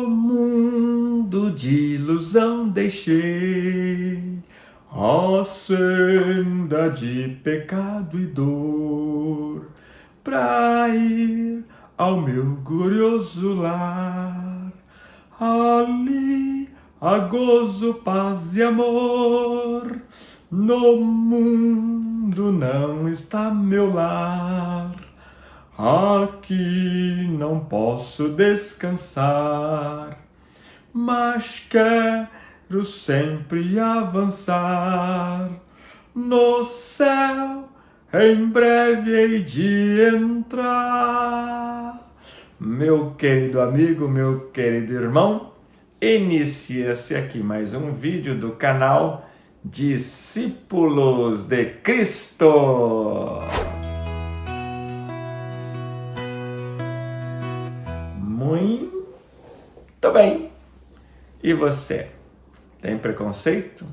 No mundo de ilusão deixei, ó senda de pecado e dor, pra ir ao meu glorioso lar. Ali há gozo, paz e amor. No mundo não está meu lar. Aqui não posso descansar, mas quero sempre avançar. No céu em breve hei de entrar. Meu querido amigo, meu querido irmão, inicia-se aqui mais um vídeo do canal Discípulos de Cristo. Muito bem. E você? Tem preconceito?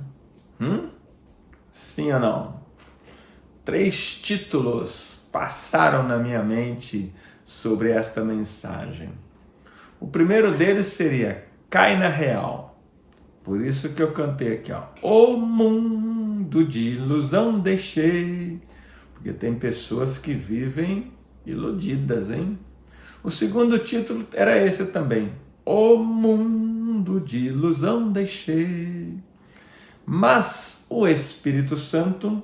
Sim ou não? 3 títulos passaram na minha mente sobre esta mensagem. O primeiro deles seria Cai na Real. Por isso que eu cantei aqui, ó. O mundo de ilusão deixei. Porque tem pessoas que vivem iludidas, hein? O segundo título era esse também. O mundo de ilusão deixei. Mas o Espírito Santo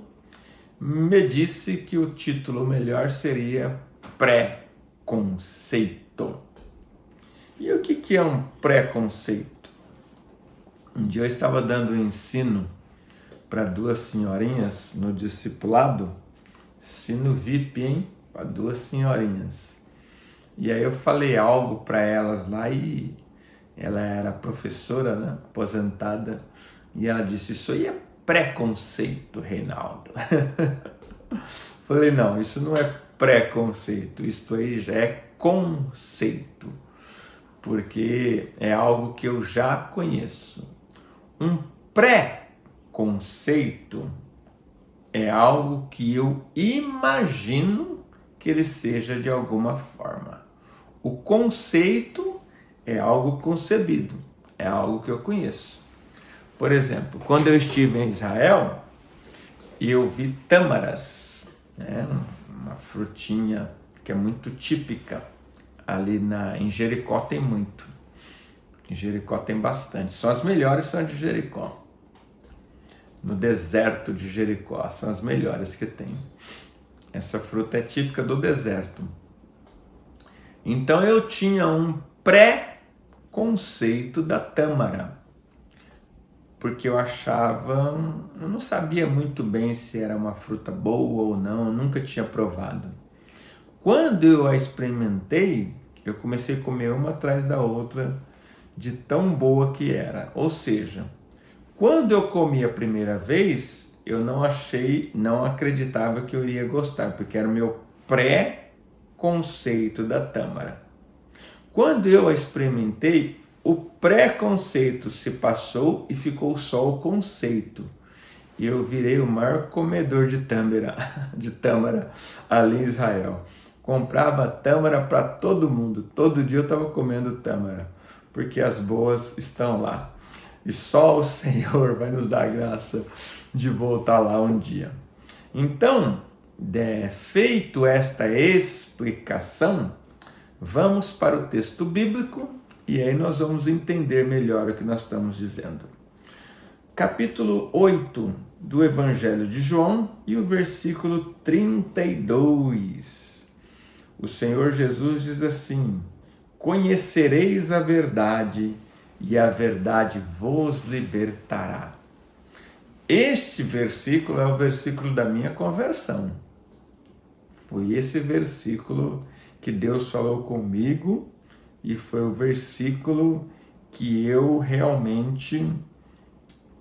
me disse que o título melhor seria Preconceito. E o que é um preconceito? Um dia eu estava dando um ensino para 2 senhorinhas no discipulado, ensino VIP, hein? Para 2 senhorinhas. E aí eu falei algo para elas lá e ela era professora, né? Aposentada, e ela disse: isso aí é preconceito, Reinaldo. Falei: não, isso não é preconceito, isso aí já é conceito, porque é algo que eu já conheço. Um pré-conceito é algo que eu imagino que ele seja de alguma forma. O conceito é algo concebido, é algo que eu conheço. Por exemplo, quando eu estive em Israel, eu vi tâmaras, né? Uma frutinha que é muito típica. Ali em Jericó tem muito. Em Jericó tem bastante. São as melhores, são de Jericó. No deserto de Jericó, são as melhores que tem. Essa fruta é típica do deserto. Então eu tinha um pré-conceito da tâmara, porque eu não sabia muito bem se era uma fruta boa ou não, eu nunca tinha provado. Quando eu a experimentei, eu comecei a comer uma atrás da outra, de tão boa que era. Ou seja, quando eu comi a primeira vez, eu não acreditava que eu iria gostar, porque era o meu pré-conceito da tâmara. Quando eu a experimentei, o preconceito se passou e ficou só o conceito. E eu virei o maior comedor de tâmara ali em Israel. Comprava tâmara para todo mundo. Todo dia eu estava comendo tâmara, porque as boas estão lá. E só o Senhor vai nos dar a graça de voltar lá um dia. Então, feito esta explicação, vamos para o texto bíblico e aí nós vamos entender melhor o que nós estamos dizendo. Capítulo 8 do Evangelho de João e o versículo 32. O Senhor Jesus diz assim: conhecereis a verdade e a verdade vos libertará. Este versículo é o versículo da minha conversão. Foi esse versículo que Deus falou comigo e foi o versículo que eu realmente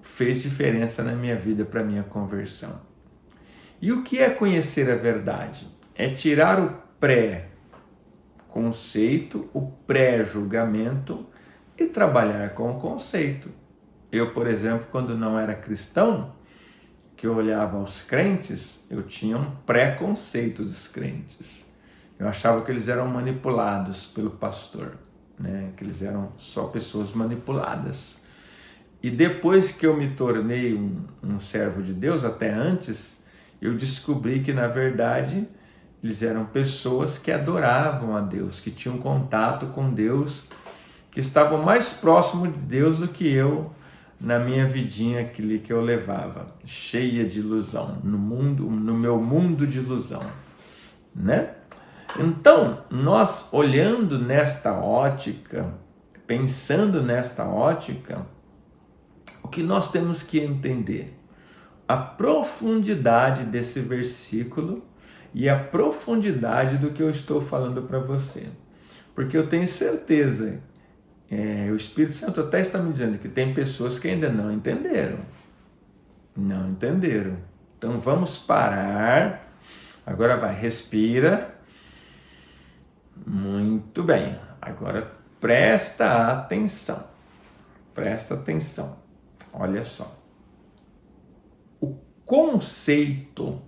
fez diferença na minha vida para minha conversão. E o que é conhecer a verdade? É tirar o pré-conceito, o pré-julgamento e trabalhar com o conceito. Eu, por exemplo, quando não era cristão, que eu olhava os crentes, eu tinha um preconceito dos crentes. Eu achava que eles eram manipulados pelo pastor. né? Que eles eram só pessoas manipuladas. E depois que eu me tornei um servo de Deus, até antes, eu descobri que, na verdade, eles eram pessoas que adoravam a Deus, que tinham contato com Deus, que estavam mais próximos de Deus do que eu na minha vidinha que eu levava, cheia de ilusão, no meu mundo de ilusão, né? Então, nós olhando nesta ótica, pensando nesta ótica, o que nós temos que entender? A profundidade desse versículo e a profundidade do que eu estou falando para você. Porque eu tenho certeza, o Espírito Santo até está me dizendo que tem pessoas que ainda não entenderam. Não entenderam. Então vamos parar. Agora vai, respira. Muito bem. Agora presta atenção. Presta atenção. Olha só. O conceito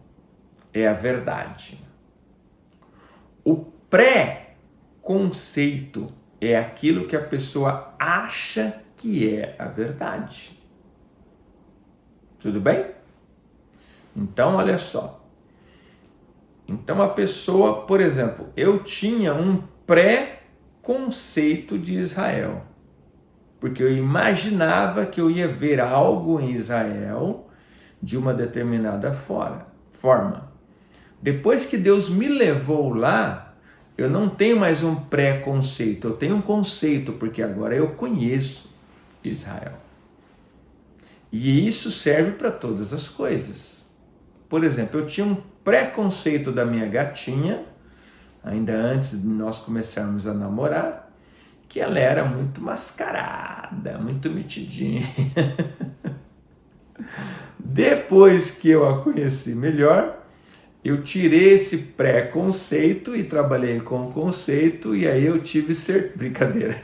é a verdade. O pré-conceito é aquilo que a pessoa acha que é a verdade. Tudo bem? Então, olha só. Então, a pessoa, por exemplo, eu tinha um pré-conceito de Israel. Porque eu imaginava que eu ia ver algo em Israel de uma determinada forma. Depois que Deus me levou lá, eu não tenho mais um pré-conceito, eu tenho um conceito, porque agora eu conheço Israel. E isso serve para todas as coisas. Por exemplo, eu tinha um pré-conceito da minha gatinha, ainda antes de nós começarmos a namorar, que ela era muito mascarada, muito metidinha. Depois que eu a conheci melhor, eu tirei esse pré-conceito e trabalhei com o conceito, e aí eu tive certeza. Brincadeira.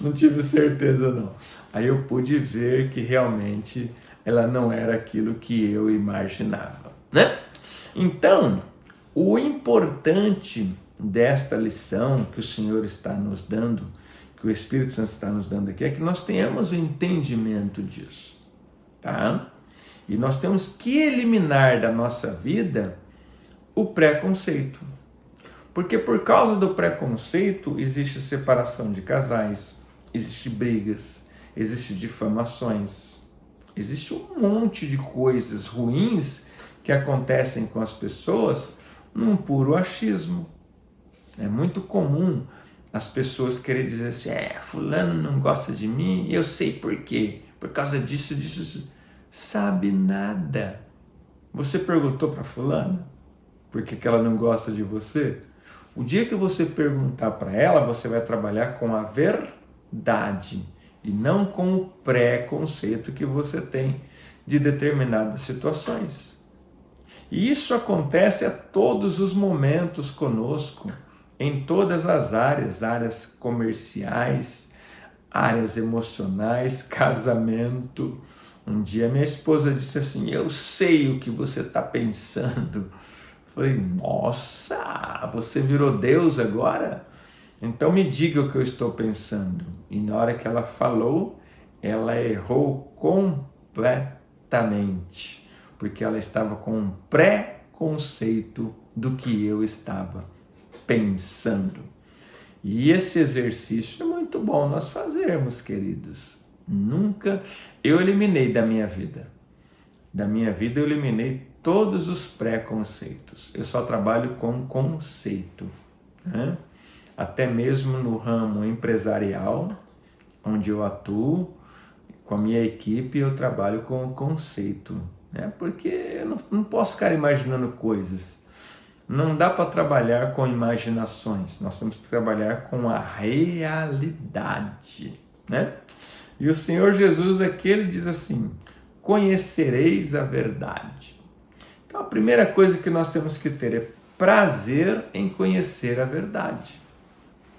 Não tive certeza, não. Aí eu pude ver que realmente ela não era aquilo que eu imaginava, né? Então, o importante desta lição que o Senhor está nos dando, que o Espírito Santo está nos dando aqui, é que nós tenhamos o entendimento disso, tá? E nós temos que eliminar da nossa vida o preconceito. Porque por causa do preconceito existe separação de casais, existe brigas, existe difamações, existe um monte de coisas ruins que acontecem com as pessoas num puro achismo. É muito comum as pessoas querem dizer assim, fulano não gosta de mim, eu sei por quê, por causa disso. Sabe nada. Você perguntou para fulano por que ela não gosta de você? O dia que você perguntar para ela, você vai trabalhar com a verdade e não com o preconceito que você tem de determinadas situações. E isso acontece a todos os momentos conosco, em todas as áreas comerciais, áreas emocionais, casamento. Um dia minha esposa disse assim, eu sei o que você está pensando. Falei, nossa, você virou Deus agora? Então me diga o que eu estou pensando. E na hora que ela falou, ela errou completamente, porque ela estava com um pré-conceito do que eu estava pensando. E esse exercício é muito bom nós fazermos, queridos. Nunca eu eliminei da minha vida. Da minha vida eu eliminei todos os preconceitos. Eu só trabalho com conceito, né? Até mesmo no ramo empresarial, onde eu atuo, com a minha equipe, eu trabalho com conceito, né? Porque eu não posso ficar imaginando coisas. Não dá para trabalhar com imaginações. Nós temos que trabalhar com a realidade, né? E o Senhor Jesus aqui, ele diz assim, conhecereis a verdade. Então a primeira coisa que nós temos que ter é prazer em conhecer a verdade,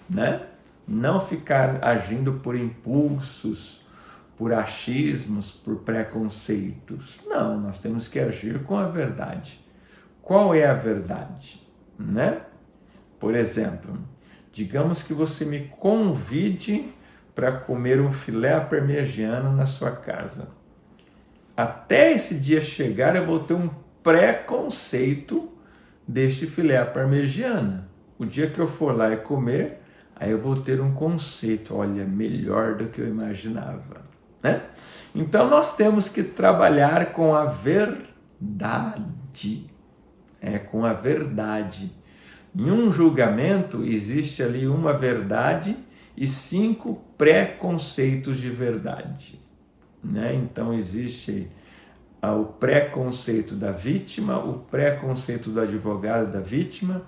né? Não ficar agindo por impulsos, por achismos, por preconceitos. Não, nós temos que agir com a verdade. Qual é a verdade, né? Por exemplo, Digamos que você me convide para comer um filé à parmegiana na sua casa. Até esse dia chegar, eu vou ter um preconceito deste filé à parmegiana. O dia que eu for lá e comer, aí eu vou ter um conceito, olha, melhor do que eu imaginava, né? Então nós temos que trabalhar com a verdade, com a verdade. Em um julgamento existe ali uma verdade e 5 preconceitos de verdade, né? Então existe o preconceito da vítima, o preconceito do advogado da vítima,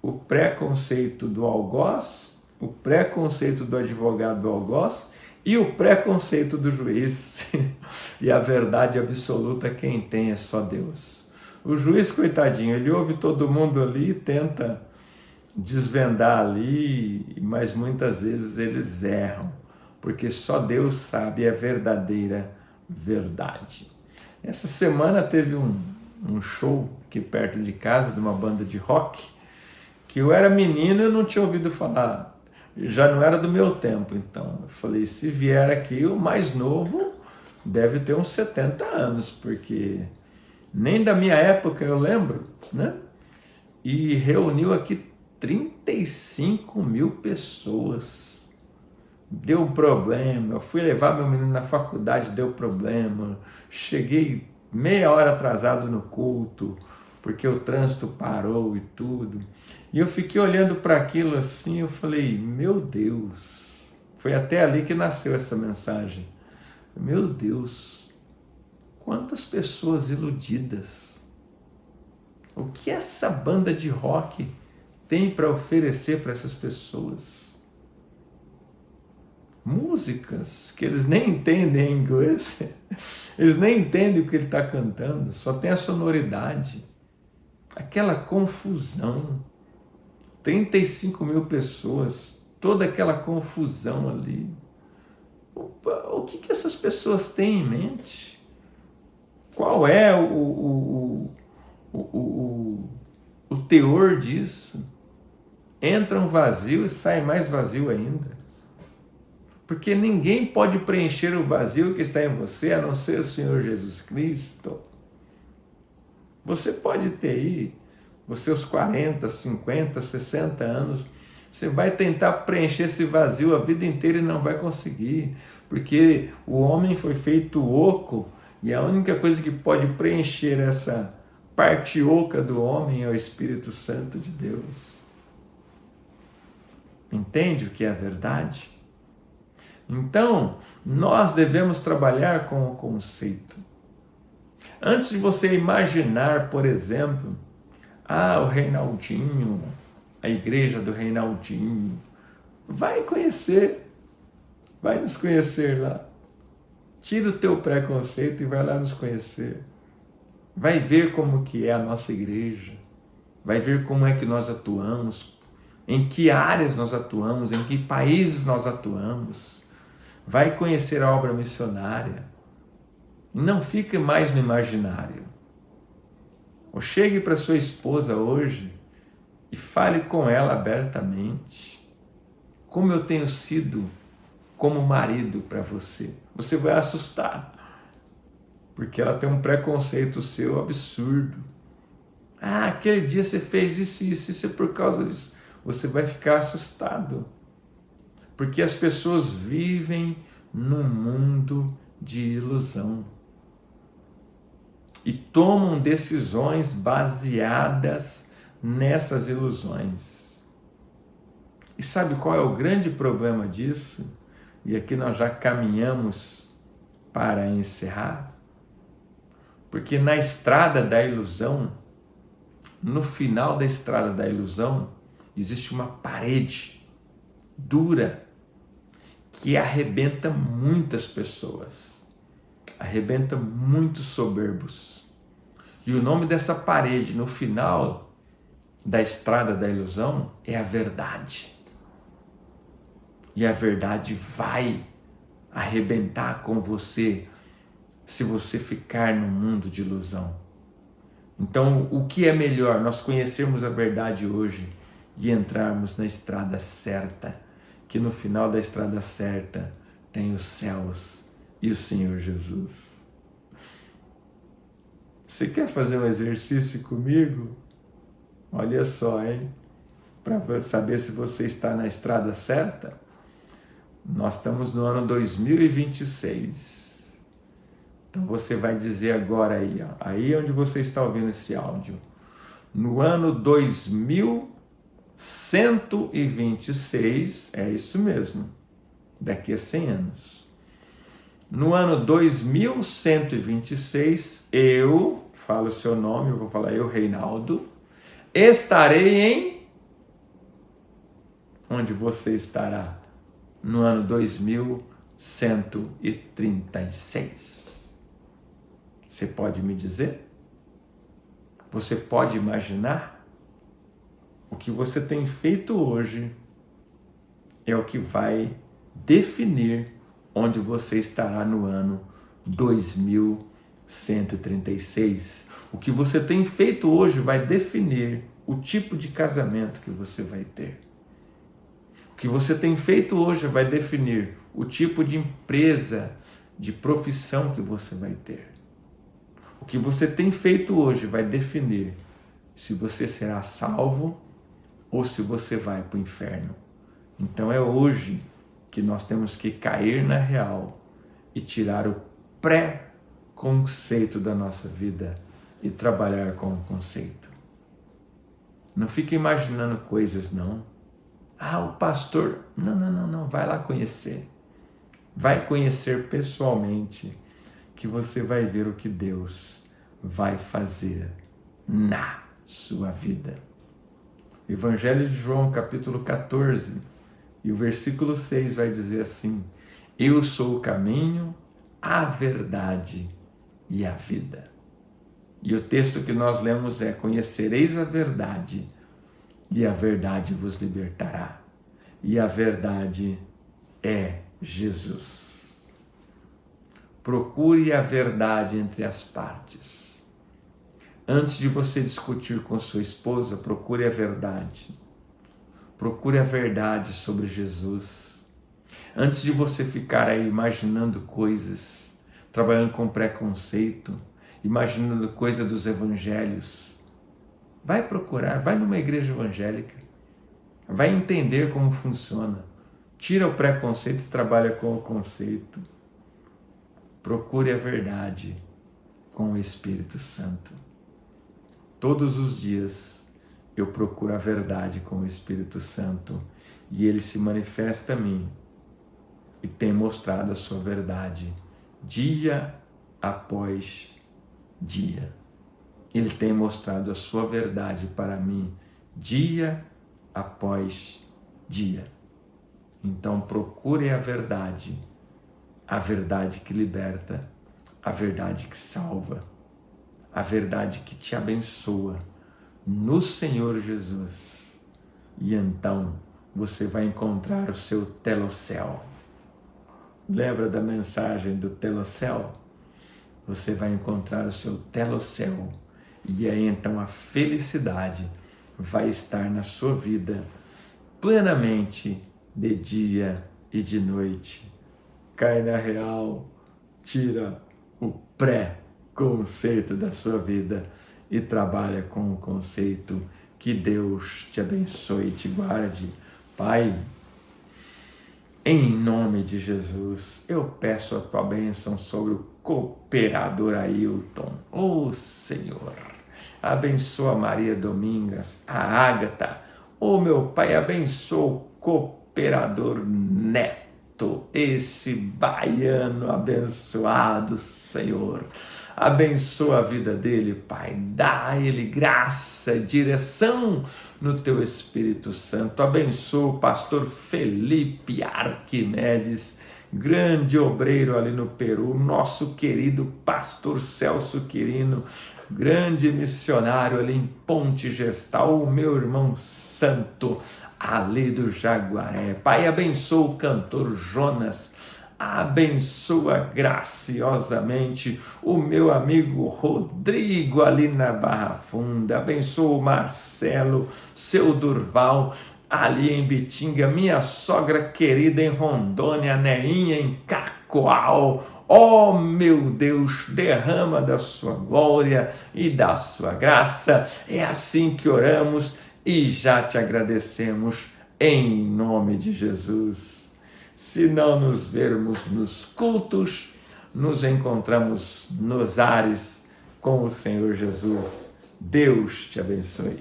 o preconceito do algoz, o preconceito do advogado do algoz e o preconceito do juiz. E a verdade absoluta quem tem é só Deus. O juiz, coitadinho, ele ouve todo mundo ali e tenta desvendar ali, mas muitas vezes eles erram, porque só Deus sabe a verdadeira verdade. Essa semana teve um show aqui perto de casa, de uma banda de rock, que eu era menino e eu não tinha ouvido falar, já não era do meu tempo, então eu falei, se vier aqui o mais novo deve ter uns 70 anos, porque nem da minha época eu lembro, né? E reuniu aqui 35 mil pessoas. Deu problema, eu fui levar meu menino na faculdade, deu problema, cheguei meia hora atrasado no culto, porque o trânsito parou e tudo. E eu fiquei olhando para aquilo assim, eu falei, meu Deus, foi até ali que nasceu essa mensagem. Meu Deus, quantas pessoas iludidas. O que essa banda de rock tem para oferecer para essas pessoas? Músicas que eles nem entendem em inglês, eles nem entendem o que ele está cantando, só tem a sonoridade, aquela confusão, 35 mil pessoas, toda aquela confusão ali. O que essas pessoas têm em mente? Qual é o teor disso? Entra um vazio e sai mais vazio ainda. Porque ninguém pode preencher o vazio que está em você, a não ser o Senhor Jesus Cristo. Você pode ter aí, os seus 40, 50, 60 anos, você vai tentar preencher esse vazio a vida inteira e não vai conseguir. Porque o homem foi feito oco e a única coisa que pode preencher essa parte oca do homem é o Espírito Santo de Deus. Entende o que é a verdade? Então, nós devemos trabalhar com o conceito. Antes de você imaginar, por exemplo, o Reinaldinho, a igreja do Reinaldinho, vai conhecer, vai nos conhecer lá. Tira o teu preconceito e vai lá nos conhecer. Vai ver como que é a nossa igreja, vai ver como é que nós atuamos, em que áreas nós atuamos, em que países nós atuamos. Vai conhecer a obra missionária. Não fique mais no imaginário. Ou chegue para sua esposa hoje e fale com ela abertamente. Como eu tenho sido como marido para você. Você vai assustar. Porque ela tem um preconceito seu absurdo. Aquele dia você fez isso é por causa disso. Você vai ficar assustado. Porque as pessoas vivem num mundo de ilusão. E tomam decisões baseadas nessas ilusões. E sabe qual é o grande problema disso? E aqui nós já caminhamos para encerrar. Porque na estrada da ilusão, no final da estrada da ilusão, existe uma parede dura que arrebenta muitas pessoas, arrebenta muitos soberbos. E o nome dessa parede no final da estrada da ilusão é a verdade. E a verdade vai arrebentar com você se você ficar no mundo de ilusão. Então, o que é melhor? Nós conhecermos a verdade hoje de entrarmos na estrada certa, que no final da estrada certa tem os céus e o Senhor Jesus. Você quer fazer um exercício comigo? Olha só, hein? Para saber se você está na estrada certa. Nós estamos no ano 2026. Então você vai dizer agora aí, ó, aí onde você está ouvindo esse áudio. No ano 2126, é isso mesmo, daqui a 100 anos. No ano 2126, eu, falo o seu nome, eu vou falar eu, Reinaldo, estarei em... Onde você estará? No ano 2136. Você pode me dizer? Você pode imaginar? O que você tem feito hoje é o que vai definir onde você estará no ano 2136. O que você tem feito hoje vai definir o tipo de casamento que você vai ter. O que você tem feito hoje vai definir o tipo de empresa, de profissão que você vai ter. O que você tem feito hoje vai definir se você será salvo ou se você vai para o inferno. Então é hoje que nós temos que cair na real e tirar o pré-conceito da nossa vida e trabalhar com o conceito. Não fique imaginando coisas, não. Ah, o pastor... Não, vai lá conhecer. Vai conhecer pessoalmente, que você vai ver o que Deus vai fazer na sua vida. Evangelho de João, capítulo 14, e o versículo 6 vai dizer assim: eu sou o caminho, a verdade e a vida. E o texto que nós lemos é: conhecereis a verdade, e a verdade vos libertará. E a verdade é Jesus. Procure a verdade entre as partes. Antes de você discutir com sua esposa, procure a verdade. Procure a verdade sobre Jesus. Antes de você ficar aí imaginando coisas, trabalhando com preconceito, imaginando coisa dos evangelhos, vai procurar, vai numa igreja evangélica, vai entender como funciona. Tira o preconceito e trabalha com o conceito. Procure a verdade com o Espírito Santo. Todos os dias eu procuro a verdade com o Espírito Santo e ele se manifesta a mim e tem mostrado a sua verdade dia após dia. Ele tem mostrado a sua verdade para mim dia após dia. Então procure a verdade que liberta, a verdade que salva, a verdade que te abençoa no Senhor Jesus. E então você vai encontrar o seu telocel. Lembra da mensagem do telocel? Você vai encontrar o seu telocel. E aí então a felicidade vai estar na sua vida plenamente de dia e de noite. Cai na real, tira o pré-conceito da sua vida e trabalha com o conceito. Que Deus te abençoe e te guarde. Pai, em nome de Jesus, eu peço a tua bênção sobre o cooperador Ailton. Ô Senhor, abençoa Maria Domingas, a Ágata. Ô meu Pai, abençoa o cooperador Neto, esse baiano abençoado, Senhor. Abençoa a vida dele, Pai. Dá a ele graça e direção no teu Espírito Santo. Abençoa o pastor Felipe Arquimedes, grande obreiro ali no Peru. Nosso querido pastor Celso Quirino, grande missionário ali em Ponte Gestal. O meu irmão santo ali do Jaguaré. Pai, abençoa o cantor Jonas Abençoa graciosamente o meu amigo Rodrigo ali na Barra Funda. Abençoa o Marcelo, seu Durval ali em Bitinga, minha sogra querida em Rondônia, Neinha em Cacoal. Oh, meu Deus, derrama da sua glória e da sua graça. É assim que oramos e já te agradecemos em nome de Jesus. Se não nos vermos nos cultos, nos encontramos nos ares com o Senhor Jesus. Deus te abençoe.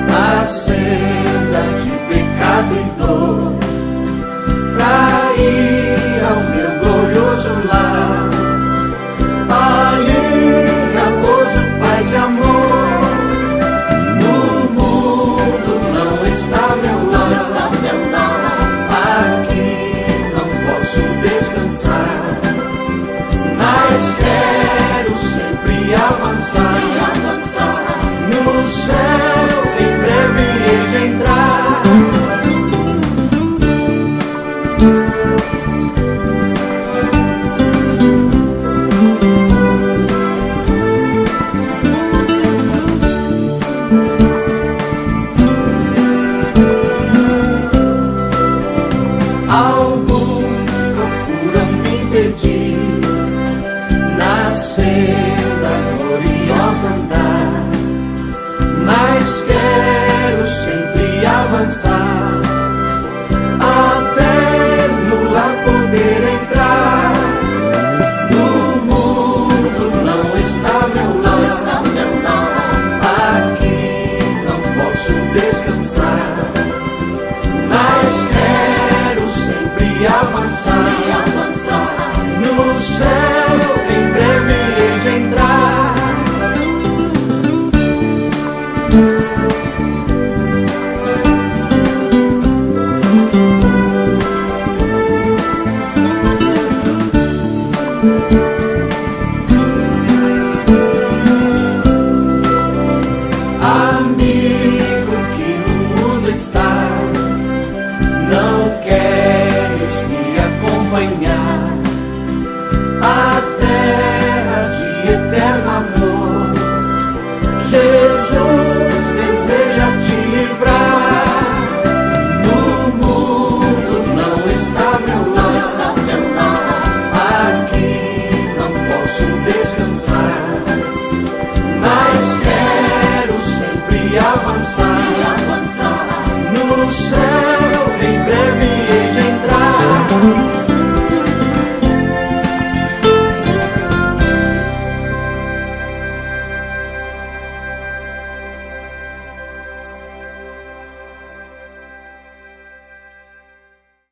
Na senda de pecado e dor, pra ir ao meu glorioso lar, ali amoroso, paz e amor. No mundo não está meu lar, aqui não posso descansar, mas quero sempre avançar. No céu em breve hei de entrar. Alguns procuram me impedir na senda gloriosa andar, mas quero sempre avançar, até no lar poder entrar. No mundo não está meu lar, aqui não posso descansar, mas quero sempre avançar. No céu em breve hei de entrar. Amigo que no mundo está, não queres me acompanhar à terra de eterno amor? Jesus deseja te livrar. No mundo não está meu lar, aqui não posso descansar, mas quero sempre avançar.